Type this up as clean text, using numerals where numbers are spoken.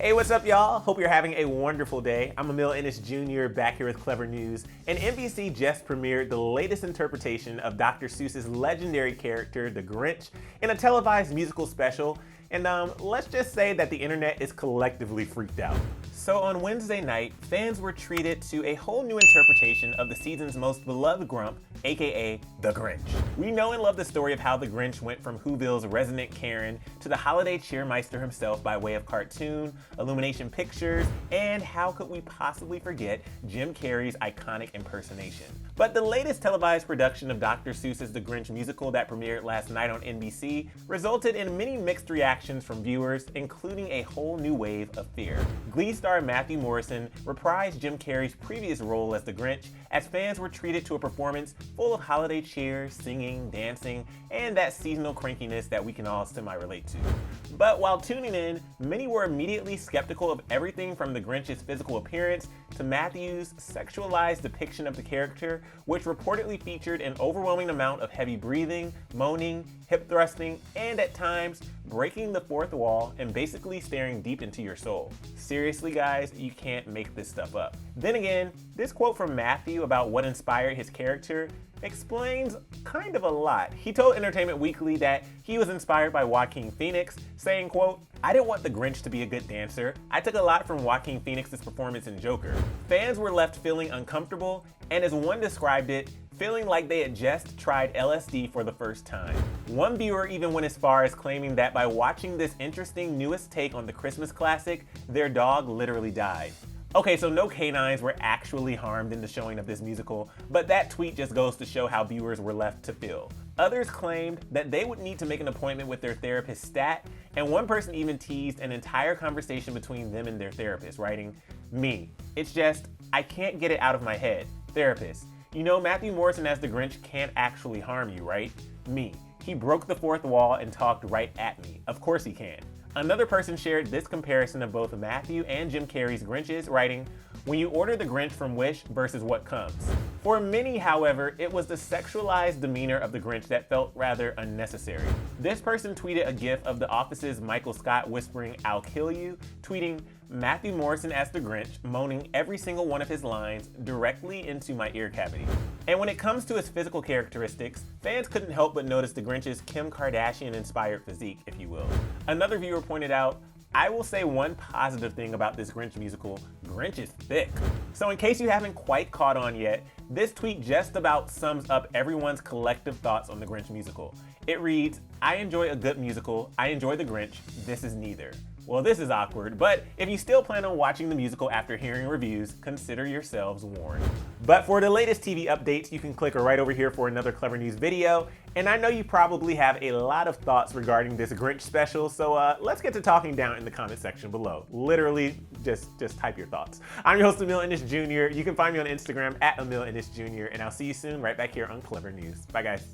Hey, what's up, y'all? Hope you're having a wonderful day. I'm Emil Ennis Jr. back here with Clever News, and NBC just premiered the latest interpretation of Dr. Seuss's legendary character, the Grinch, in a televised musical special. And let's just say that the internet is collectively freaked out. So on Wednesday night, fans were treated to a whole new interpretation of the season's most beloved grump, aka the Grinch. We know and love the story of how the Grinch went from Whoville's resident Karen to the holiday cheermeister himself by way of cartoon, Illumination Pictures, and how could we possibly forget Jim Carrey's iconic impersonation. But the latest televised production of Dr. Seuss's The Grinch musical that premiered last night on NBC resulted in many mixed reactions from viewers, including a whole new wave of fear. Glee star Matthew Morrison reprised Jim Carrey's previous role as the Grinch, as fans were treated to a performance full of holiday cheer, singing, dancing, and that seasonal crankiness that we can all semi-relate to. But while tuning in, many were immediately skeptical of everything from the Grinch's physical appearance to Matthew's sexualized depiction of the character, which reportedly featured an overwhelming amount of heavy breathing, moaning, hip thrusting, and at times breaking the fourth wall and basically staring deep into your soul. Seriously, guys, you can't make this stuff up. Then again, this quote from Matthew about what inspired his character explains kind of a lot. He told Entertainment Weekly that he was inspired by Joaquin Phoenix, saying, quote, "I didn't want the Grinch to be a good dancer. I took a lot from Joaquin Phoenix's performance in Joker." Fans were left feeling uncomfortable, and as one described it, feeling like they had just tried LSD for the first time. One viewer even went as far as claiming that by watching this interesting newest take on the Christmas classic, their dog literally died. Okay, so no canines were actually harmed in the showing of this musical, but that tweet just goes to show how viewers were left to feel. Others claimed that they would need to make an appointment with their therapist stat, and one person even teased an entire conversation between them and their therapist, writing, "Me. It's just, I can't get it out of my head. Therapist. You know, Matthew Morrison as the Grinch can't actually harm you, right? Me. He broke the fourth wall and talked right at me. Of course he can." Another person shared this comparison of both Matthew and Jim Carrey's Grinches, writing, "When you order the Grinch from Wish versus what comes." For many, however, it was the sexualized demeanor of the Grinch that felt rather unnecessary. This person tweeted a gif of The Office's Michael Scott whispering, "I'll kill you," tweeting, "Matthew Morrison as the Grinch, moaning every single one of his lines directly into my ear cavity." And when it comes to his physical characteristics, fans couldn't help but notice the Grinch's Kim Kardashian-inspired physique, if you will. Another viewer pointed out, "I will say one positive thing about this Grinch musical, Grinch is thick." So in case you haven't quite caught on yet, this tweet just about sums up everyone's collective thoughts on the Grinch musical. It reads, "I enjoy a good musical, I enjoy the Grinch, this is neither." Well, this is awkward, but if you still plan on watching the musical after hearing reviews, consider yourselves warned. But for the latest TV updates, you can click right over here for another Clever News video. And I know you probably have a lot of thoughts regarding this Grinch special, so let's get to talking down in the comment section below. Literally, just type your thoughts. I'm your host, Emil Ennis Jr. You can find me on Instagram at Emil Ennis Jr. And I'll see you soon right back here on Clever News. Bye, guys.